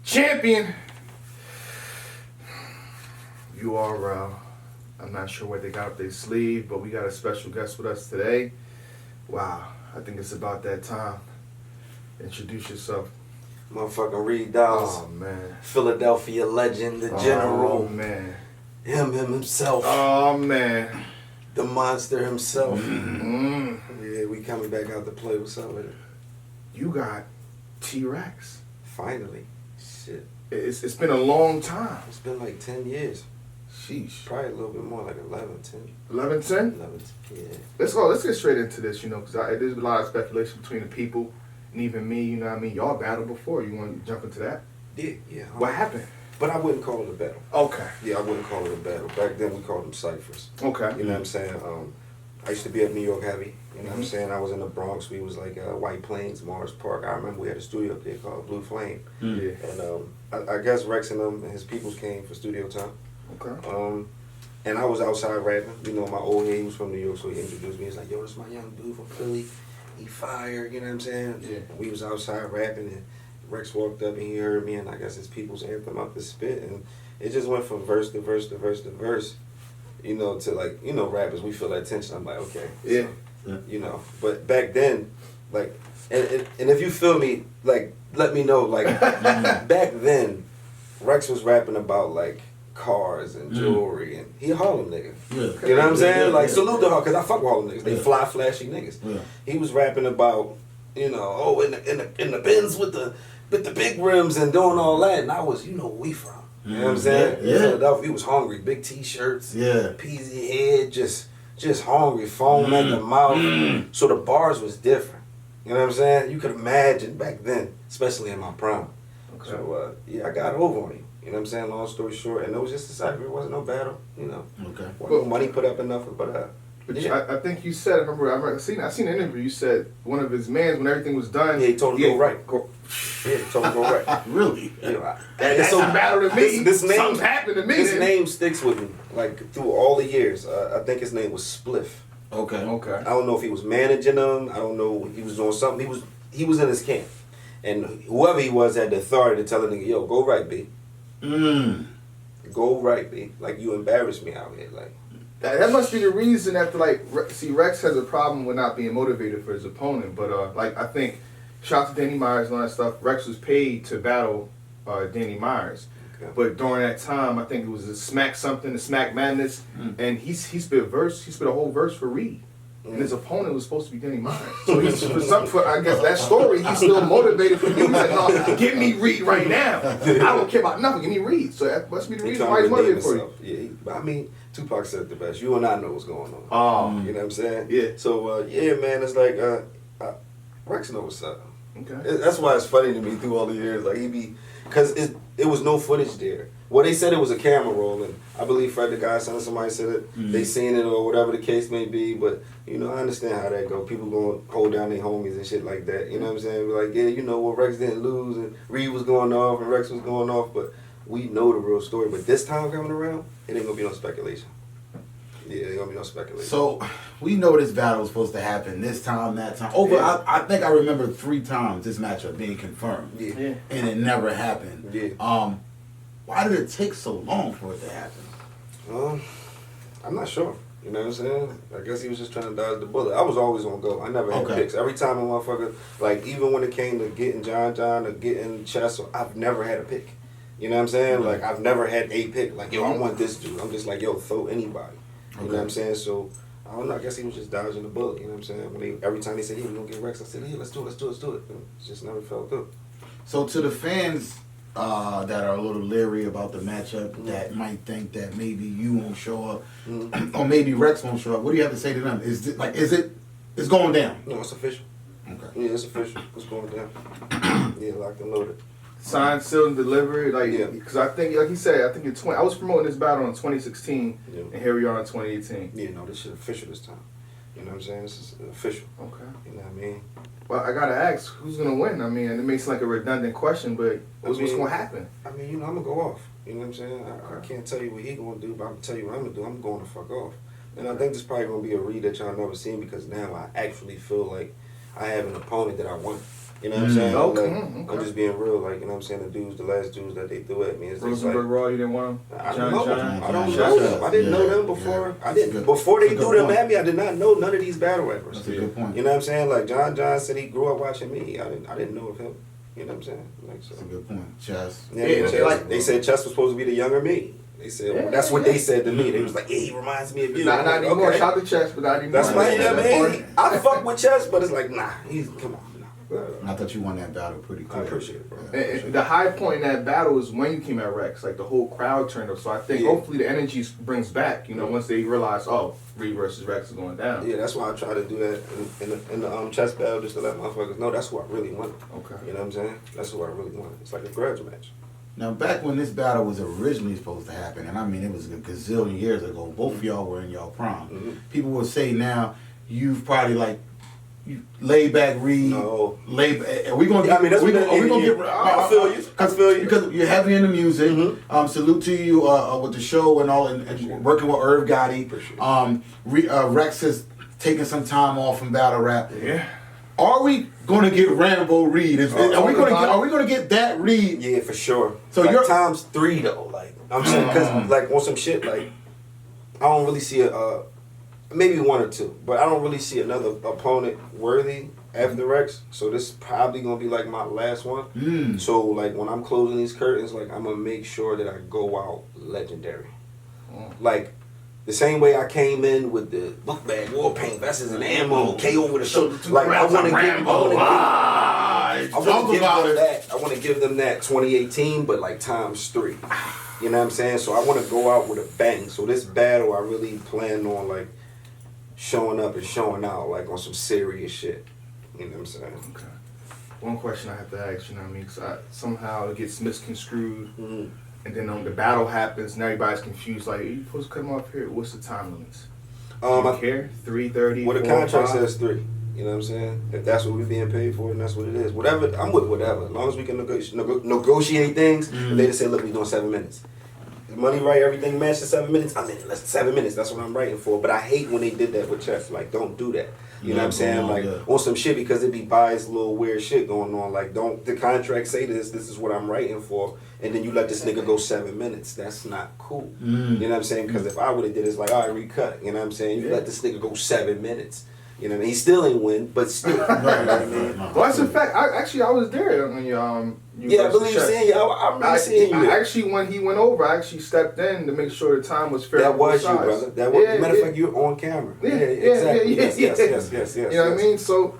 champion. URL. I'm not sure what they got up their sleeve, but we got a special guest with us today. Wow, I think it's about that time. Introduce yourself. Motherfucking Reed Dollaz. Oh, man. Philadelphia legend, the general. Oh, man. Him himself. Oh, man. The monster himself. Mm. Yeah, we coming back out to play. What's up with it? You got T-Rex. Finally. Shit. It's been a long time. It's been like 10 years. Sheesh. Probably a little bit more, like 11, 10. 11, 10? 11, yeah. Let's get straight into this, because there's a lot of speculation between the people and even me, you know what I mean? Y'all battled before. You want to jump into that? Yeah. What happened? But I wouldn't call it a battle. Okay. Yeah, I wouldn't call it a battle. Back then we called them ciphers. Okay. You know what I'm saying? I used to be up New York heavy. You know what I'm saying? I was in the Bronx. We was like White Plains, Morris Park. I remember we had a studio up there called Blue Flame. Yeah. And I guess Rex and them and his peoples came for studio time. Okay. And I was outside rapping. You know, my old head, he was from New York, so he introduced me. He's like, yo, this is my young dude from Philly. He fired, you know what I'm saying? Yeah. And we was outside rapping, and Rex walked up and he heard me, and I guess his people's anthem up to spit. And it just went from verse to verse to verse to verse, you know, to like, you know, rappers, we feel that tension. I'm like, okay. Yeah. So, you know, but back then, like, and if you feel me, like, let me know, like, back then, Rex was rapping about, like, cars and jewelry, and he a Harlem nigga. Yeah. You know what I'm saying? Like, yeah. salute to her, because I fuck with Harlem niggas. They fly, flashy niggas. Yeah. He was rapping about, you know, in the Benz with the big rims and doing all that, and I was, you know where we from. You know what I'm saying? Yeah. Philadelphia, he was hungry. Big T-shirts, Yeah. peasy head, just hungry, foam at the mouth. So the bars was different. You know what I'm saying? You could imagine back then, especially in my prime. Okay. So, yeah, I got over on him. You know what I'm saying? Long story short, and it was just a cypher. It wasn't no battle, you know. Okay. Wasn't no money put up enough, but But yeah. I think you said, I seen an interview, you said one of his mans, when everything was done. Yeah, he told him to go right. Yeah, he told him to go right. Really? You know, That's a battle to me. This name, Something's happened to me. This then. name sticks with me, like, through all the years. I think his name was Spliff. Okay. Okay. I don't know if he was managing them. I don't know. He was doing something. He was in his camp, and whoever he was had the authority to tell a nigga, "Yo, go right, B. Go right, B. Like, you embarrassed me out here, like." That must be the reason that, like, see, Rex has a problem with not being motivated for his opponent. But, like, I think, shout out to Danny Myers and all that stuff, Rex was paid to battle Danny Myers. Okay. But during that time, I think it was a Smack Madness, and he spit a whole verse for Reed. And his opponent was supposed to be Danny Myers. So I guess that story, he's still motivated for you. He's like, no, give me Reed right now. I don't care about nothing. Give me Reed. So that must be the reason why he's motivated for you. Yeah, I mean, Tupac said it the best. You and I know what's going on. Oh. You know what I'm saying? Yeah. So, yeah, man, it's like, Rex knows what's up. Okay. That's why it's funny to me through all the years. Like, because it was no footage there. Well, they said it was a camera roll, and I believe Fred the guy, somebody said it. They seen it or whatever the case may be. But, you know, I understand how that go. People going to hold down their homies and shit like that. You know what I'm saying? Be like, yeah, you know, well, Rex didn't lose, and Reed was going off, and Rex was going off. But we know the real story. But this time coming around, it ain't going to be no speculation. Yeah, there ain't going to be no speculation. So, we know this battle was supposed to happen this time, that time. I think I remember 3 times this matchup being confirmed. Yeah. And it never happened. Yeah. Why did it take so long for it to happen? I'm not sure. You know what I'm saying? I guess he was just trying to dodge the bullet. I was always on go. I never had picks. Every time a motherfucker, like, even when it came to getting John or getting Chess, I've never had a pick. You know what I'm saying? Like, I've never had a pick. Like, yo, I want this dude. I'm just like, yo, throw anybody. You know what I'm saying? So, I don't know. I guess he was just dodging the bullet. You know what I'm saying? Every time they said, yeah, we're going to get Rex, I said, yeah, let's do it. It just never fell through. So, to the fans that are a little leery about the matchup, that might think that maybe you won't show up, or maybe Rex won't show up, what do you have to say to them? It's going down? No, it's official. Okay. Yeah, it's official. It's going down. Yeah, locked and loaded. Signed, sealed, and delivered. Like, Yeah. because I think, like he said, I think I was promoting this battle in 2016, Yeah. and here we are in 2018. Yeah, no, this shit official this time. You know what I'm saying? This is official. Okay. You know what I mean? Well, I gotta ask, who's gonna win? I mean, and it makes like a redundant question, but what's gonna happen? I mean, you know, I'm gonna go off. You know what I'm saying? I can't tell you what he gonna do, but I'm gonna tell you what I'm gonna do. I'm going to fuck off. And I think this probably gonna be a read that y'all never seen, because now I actually feel like I have an opponent that I want. You know what I'm saying? Okay. Like, I'm just being real. Like, you know what I'm saying? The last dudes that they threw at me. It's just Rosenberg like, Raw, you didn't want them? I don't know John. them. I didn't know them before. I didn't. Before they threw them at me, I did not know none of these battle rappers. That's a good point. You know what I'm saying? Like John said he grew up watching me. I didn't know of him. You know what I'm saying? Like, so. That's a good point. Chess. Yeah, Yeah, Chess, like- they said Chess was supposed to be the younger me. They said, well, that's what they said to me. They was like, yeah, he reminds me of you. Not I'm like, anymore. okay. Shout to Chess, but not anymore. That's my, you know what I mean? Part. I fuck with Chess, but it's like, nah, come on. And I thought you won that battle pretty I clear. appreciate it, bro. And the high point in that battle is when you came at Rex, like the whole crowd turned up. So I think hopefully the energy brings back, you know, once they realize, oh, Reed versus Rex is going down. Yeah, that's why I try to do that in the chess battle, just to let motherfuckers know that's who I really want. Okay. You know what I'm saying? That's who I really want. It's like a grudge match. Now, back when this battle was originally supposed to happen, and I mean it was a gazillion years ago, both of y'all were in y'all prime. Mm-hmm. People would say now, you've probably like, you laid back Reed. No. Are we gonna get? I mean, that's we what gonna get? I feel you. I feel you. Because you're heavy in the music. Mhm. Salute to you with the show and all, and working with Irv Gotti. Rex has taken some time off from battle rap. Yeah. Are we gonna get Rambo Reed? Are we gonna get that Reed? Yeah, for sure. So like, you're times 3 though. Like I'm saying, because like on some shit, like I don't really see maybe 1 or 2, but I don't really see another opponent worthy after Rex. So this is probably gonna be like my last one. So like when I'm closing these curtains, like I'm gonna make sure that I go out legendary. Like the same way I came in with the book bag, war paint, vests and ammo, KO with a show. Like I want to give them that 2018, but like times 3. You know what I'm saying? So I want to go out with a bang. So this battle, I really plan on like showing up and showing out, like on some serious shit. You know what I'm saying? Okay. One question I have to ask, you know what I mean? Because somehow it gets misconstrued, and then the battle happens, and everybody's confused. Like, are you supposed to cut them off here? What's the time limits? Do you care? 3:30. Well, the contract says 3. You know what I'm saying? If that's what we're being paid for, and that's what it is. Whatever, I'm with whatever. As long as we can negotiate things. If they just say, look, we're doing 7 minutes. The money right, everything matches 7 minutes. I'm in it. Less than 7 minutes. That's what I'm writing for. But I hate when they did that with Chess. Like, don't do that. You know what I'm saying? Like, on some shit, because it be biased, little weird shit going on. Like, don't the contract say this is what I'm writing for, and then you let this nigga go 7 minutes. That's not cool. You know what I'm saying? Because if I would have did it, it's like, all right, recut. You know what I'm saying? You let this nigga go 7 minutes. You know what I mean? He still ain't win, but still. You know what I mean? Well, that's a fact. I was there when you I believe seeing you. I remember seeing you. Actually, when he went over, I actually stepped in to make sure the time was fair. That was you, brother. That was, matter of fact, you're on camera. Yeah, exactly. Yes. You know what I mean? So,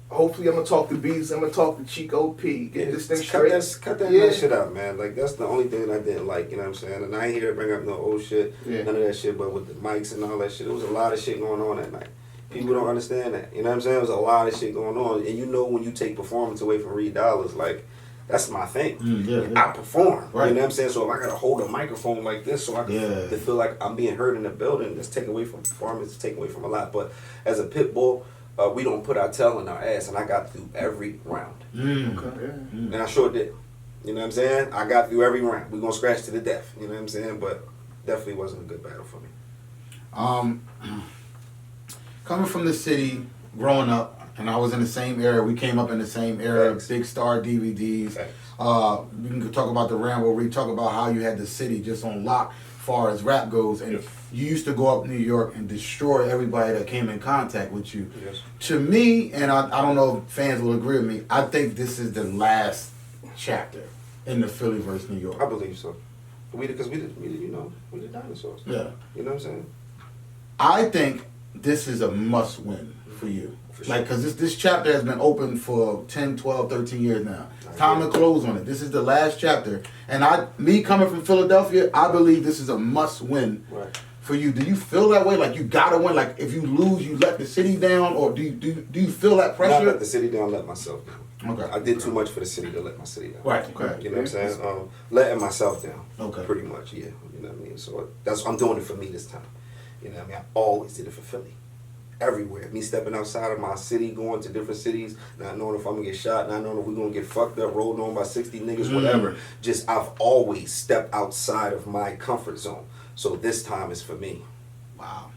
hopefully, I'm gonna talk to Beats. I'm gonna talk to Chico P. Get this thing straight. Cut that shit out, man. Like that's the only thing I didn't like. You know what I'm saying? And I ain't here to bring up no old shit, none of that shit. But with the mics and all that shit, there was a lot of shit going on that night. People don't understand that. You know what I'm saying? There's a lot of shit going on, and you know when you take performance away from Reed Dollaz, like that's my thing. I perform. Right. You know what I'm saying? So if I gotta hold a microphone like this, so I can to feel like I'm being heard in the building, that's taken away from performance. It's taken away from a lot. But as a pit bull, we don't put our tail in our ass, and I got through every round. And I sure did. You know what I'm saying? I got through every round. We're gonna scratch to the death. You know what I'm saying? But definitely wasn't a good battle for me. Coming from the city, growing up, and I was in the same era. We came up in the same era. Thanks. Big Star DVDs. Thanks. We can talk about the Rambo. We talk about how you had the city just on lock, far as rap goes, and you used to go up New York and destroy everybody that came in contact with you. Yes. To me, and I don't know if fans will agree with me, I think this is the last chapter in the Philly versus New York. I believe so. Because we did dinosaurs. Yeah. You know what I'm saying? I think this is a must win for you. For sure. Like, because this chapter has been open for 10, 12, 13 years now. Time to close on it. This is the last chapter. And me coming from Philadelphia, I believe this is a must win for you. Do you feel that way? Like, you got to win? Like, if you lose, you let the city down? Or do you feel that pressure? Not let the city down, let myself down. Okay. I did too much for the city to let my city down. Right. Okay. You know what I'm saying? Letting myself down. Okay. Pretty much, yeah. You know what I mean? So I'm doing it for me this time. You know what I mean? I always did it for Philly. Everywhere. Me stepping outside of my city, going to different cities, not knowing if I'm gonna get shot, not knowing if we're gonna get fucked up, rolled on by 60 niggas, whatever. Just I've always stepped outside of my comfort zone. So this time is for me. Wow.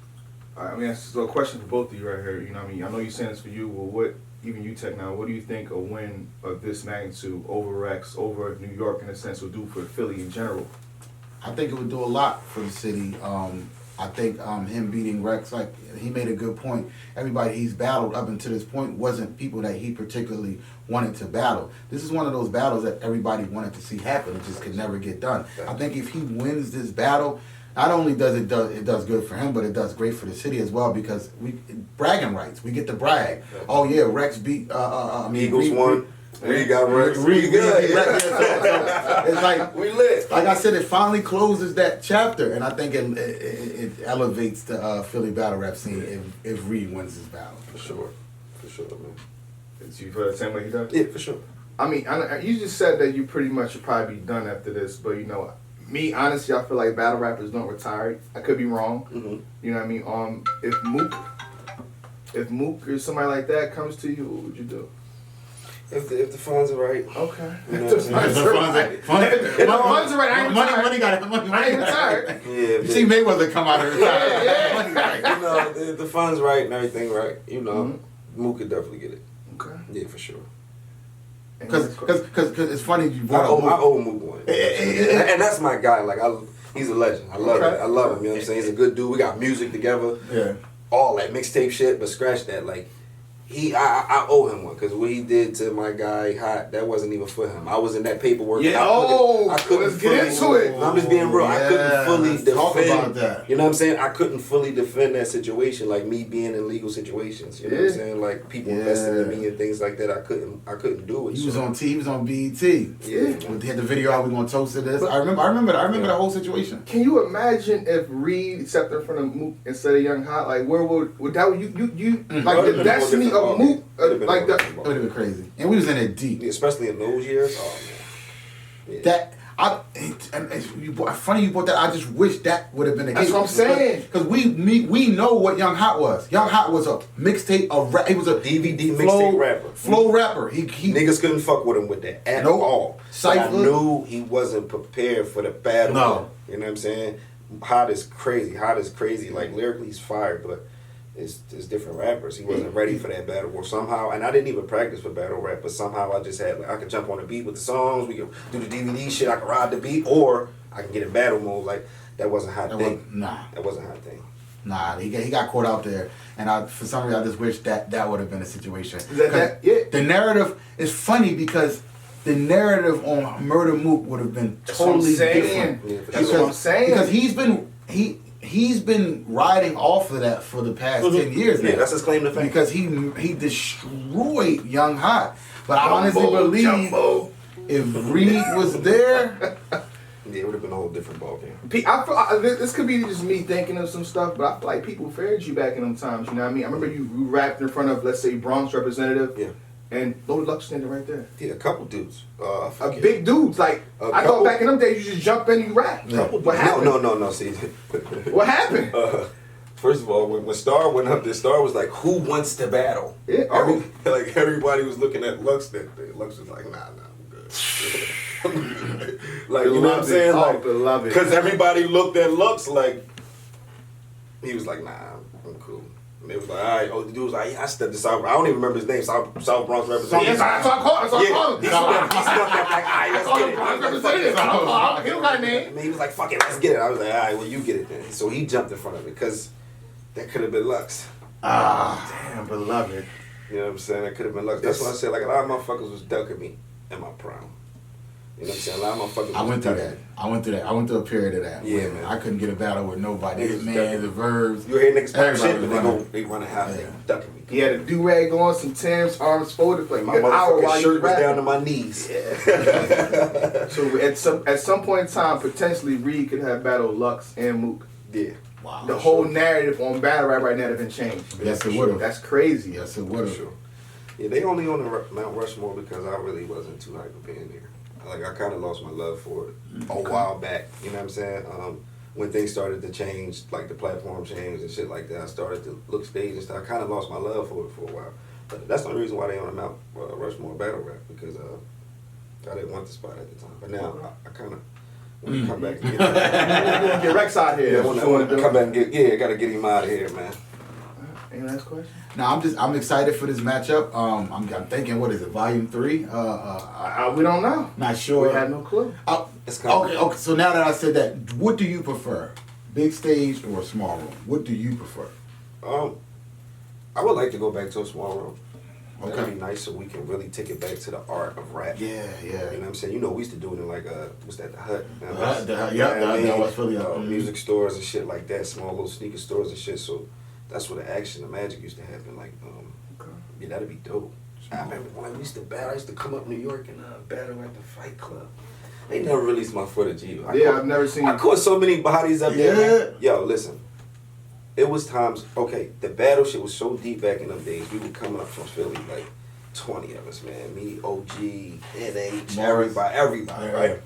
I mean, that's a question for both of you right here. You know what I mean? I know you're saying this for you. Well, even you, Tech Now, what do you think a win of this magnitude over Rex, over New York in a sense, will do for Philly in general? I think it would do a lot for the city. I think him beating Rex, like he made a good point. Everybody he's battled up until this point wasn't people that he particularly wanted to battle. This is one of those battles that everybody wanted to see happen. It just could never get done. I think if he wins this battle, not only does it does good for him, but it does great for the city as well because bragging rights. We get to brag. Oh yeah, Rex beat. Eagles won. Reed got Rex. Reed good. It's like we lit. Like I said, it finally closes that chapter, and I think it elevates the Philly battle rap scene if Reed wins this battle. For sure, man. You feel the same way he does? Yeah, for sure. I mean, you just said that you pretty much should probably be done after this, but you know, me honestly, I feel like battle rappers don't retire. I could be wrong. Mm-hmm. You know what I mean? If Mook or somebody like that comes to you, what would you do? If the funds are right. Okay. You know If the funds are right. If the funds are right, I ain't retired. Money got it. Money I ain't retired. Yeah. You see Mayweather come out of retirement. Yeah. You know, if the funds right and everything right, you know, Mook could definitely get it. Okay. Yeah, for sure. Because it's funny you I brought owe up Mook one. And that's my guy. Like he's a legend. I love it. I love him. You know what I'm saying? He's a good dude. We got music together. Yeah. All that mixtape shit, but scratch that. Like I owe him one because what he did to my guy Hot, that wasn't even for him. I was in that paperwork. Yeah. I couldn't Let's get into it. I'm just being real. I couldn't fully let's talk defend. about that. You know what I'm saying? I couldn't fully defend that situation, like me being in legal situations. You know what I'm saying? Like people investing in me and things like that. I couldn't do it. He was on T. He was on BET. Yeah. He had the video out. We gonna toast to this. I remember the whole situation. Can you imagine if Reed stepped in front of Mook instead of Young Hot? Like where would that you like the destiny of Mook? Like that. It would have been crazy. And we was in it deep. Especially in those years. Oh man. Yeah. That funny you brought that. I just wish that would have been the case. That's what I'm saying. Because we know what Young Hot was. Young Hot was a mixtape, he was a DVD mixtape rapper. Flow rapper. He niggas couldn't fuck with him with that at all. But I knew he wasn't prepared for the battle. No. You know what I'm saying? Hot is crazy. Like lyrically he's fire, but it's different rappers. He wasn't ready for that battle war somehow, and I didn't even practice for battle rap, but somehow I just had I could jump on the beat with the songs, we could do the DVD shit, I could ride the beat, or I can get in battle mode. Like that wasn't Hot thing. That wasn't Hot thing. Nah, he got caught out there, and for some reason I just wish that would have been a situation. The narrative is funny because the narrative on Murda Mook would have been totally different. Yeah, that's what I'm saying. Because he's been riding off of that for the past 10 years now. Yeah, that's his claim to fame. Because he destroyed Young Hot. But I honestly believe if Reed was there, it would have been a whole different ballgame. I feel this could be just me thinking of some stuff, but I feel like people feared you back in them times. You know what I mean? I remember you rapped in front of, let's say, Bronx representative. Yeah. And Loaded Luck standing right there. Yeah, a couple dudes. Big dudes. Like, I thought back in them days you just jump in and you rap. Yeah. What happened? No. See, what happened? First of all, when Star went up there, Star was like, "Who wants to battle?" Yeah. Like everybody was looking at Lux that day. Lux was like, "Nah, I'm good." Like you know what I'm saying? Like, because everybody looked at Lux like he was like, "Nah, I'm cool." And it was like, all right. Oh, the dude was like, yeah, I stepped to South. I don't even remember his name. South Bronx representative. Yeah, so I called him. He snuck up like, all right, let's get it. Bronx representative. He don't got a name. And he was like, fuck it, let's get it. I was like, all right, well, you get it then. So he jumped in front of it because that could have been Lux. Damn, beloved. You know what I'm saying? That could have been Lux. That's why I said, like, a lot of motherfuckers was ducking me in my prime. You know what I'm saying? A lot of motherfuckers I went through that. I went through a period of that. Yeah, man. I couldn't get a battle with nobody. Niggas Man, the verbs. You hear niggas pop shit, everybody but they running half. They ducking me. He had a do-rag on, some Timbs, arms folded for My like an hour while motherfucking you shirt was rapping. down to my knees. So at some point in time, potentially Reed could have battled Lux and Mook. Yeah. Wow. The whole narrative on battle rap right now have been changed. Yes, it would have. That's crazy. Yes, it would have. Sure. Yeah, they only on the Mount Rushmore because I really wasn't too hype of being there. Like, I kind of lost my love for it a while back. You know what I'm saying? When things started to change, like the platform changed and shit like that, I started to look stage and stuff. I kind of lost my love for it for a while. But that's the only reason why they on the Mount Rushmore battle rap, because I didn't want the spot at the time. But now I kind of want to come back and get Get Rex out here. I want to come back and I got to get him out of here, man. Any last question? No, I'm excited for this matchup. I'm thinking, what is it, Volume 3? We don't know. Not sure. We had no clue. Okay. So now that I said that, what do you prefer, big stage or small room? What do you prefer? I would like to go back to a small room. Okay. That'd be nice so we can really take it back to the art of rap. Yeah. You know what I'm saying? You know, we used to do it in like, what's that, the Hut? The Hut, West Philly. Music stores and shit like that, small little sneaker stores and shit. So that's where the action, the magic used to happen. Like, yeah, that'd be dope. I remember when I used to battle, I used to come up New York and battle at the Fight Club. They never released my footage either. I've never seen. I caught so many bodies up there. Yeah. Yo, listen. It was times, okay, the battle shit was so deep back in them days. We would come up from Philly, like 20 of us, man. Me, OG, NH, everybody, right?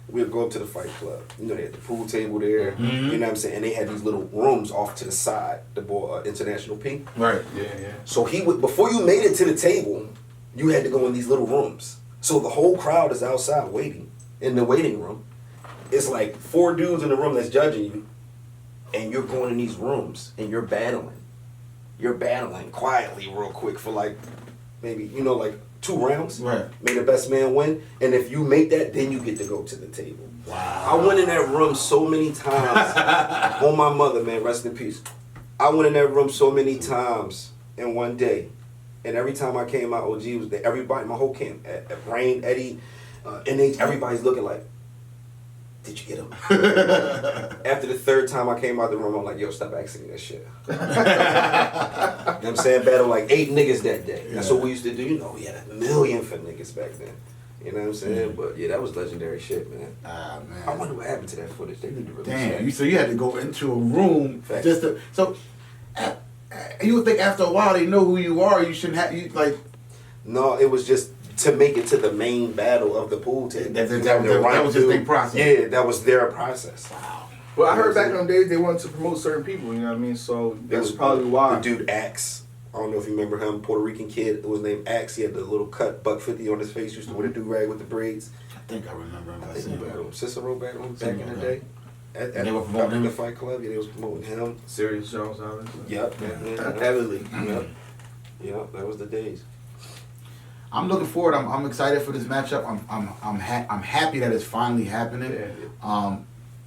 We'd go up to the Fight Club. You know, they had the pool table there. Mm-hmm. You know what I'm saying? And they had these little rooms off to the side, the boy, International P. Right. Yeah. So he would, before you made it to the table, you had to go in these little rooms. So the whole crowd is outside waiting, in the waiting room. It's like 4 dudes in the room that's judging you. And you're going in these rooms and you're battling. You're battling quietly real quick for like maybe, like 2 rounds. Right. May the best man win. And if you make that, then you get to go to the table. Wow. I went in that room so many times. On my mother, man, rest in peace. I went in that room so many times in one day. And every time I came out, OG was there. Everybody, my whole camp, Rain, Eddie, NH, everybody's looking like, did you get him? After the 3rd time I came out the room, I'm like, yo, stop asking me that shit. You know what I'm saying? Battle like 8 niggas that day. That's what we used to do. We had 1 million for niggas back then. You know what I'm saying? But yeah, that was legendary shit, man. Ah, man. I wonder what happened to that footage. They need to release Damn, that. so you had to go into a room Facts. just to. So, you would think after a while they know who you are. You shouldn't have you like. No, it was just to make it to the main battle of the pool table. That was just their process. Yeah, that was their process. Wow. Well, I heard back in them days they wanted to promote certain people. You know what I mean? So that's probably why. The dude Axe. I don't know if you remember him, Puerto Rican kid. It was named Axe. He had the little cut $1.50 on his face. Used to wear the do-rag with the braids. I think I remember him. I think he battled him. Cicero battled him back in the day. At they were promoting the him? Fight Club. Yeah, they was promoting him. Serious Jones, obviously. Yep. Heavily. Yep. That was the days. I'm looking forward. I'm excited for this matchup. I'm happy that it's finally happening. Yeah.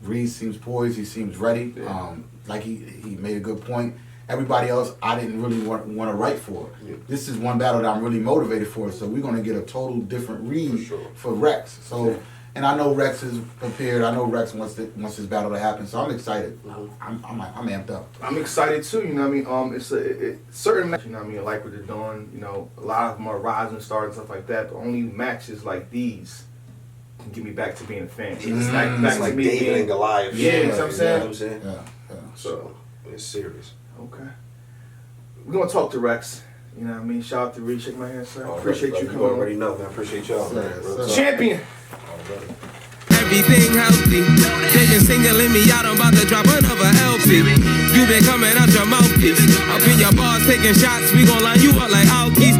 Reed seems poised. He seems ready. Yeah. Like he made a good point. Everybody else, I didn't really want to write for. Yeah. This is one battle that I'm really motivated for. So we're gonna get a total different Reed for Rex. So, and I know Rex is prepared. I know Rex wants this battle to happen. So I'm excited. I'm amped up. I'm excited too. You know what I mean? It's certain matches. You know what I mean? Like what they're doing. You know, a lot of them are rising stars and stuff like that. But only matches like these can get me back to being a fan. It's It's like David and Goliath. Yeah, you know what I'm saying? You know what I'm saying? Yeah. So it's serious. Okay. We're gonna talk to Rex. You know what I mean? Shout out to Reed. Shake my hand, sir. Appreciate you You coming already on. know, man. Appreciate y'all, man. Yes, Real sir. talk. Champion. Everything healthy. Taking singling me out, I'm about to drop another LP. You been coming out your mouthpiece. Up in your bars taking shots, we gon' line you up like Alki.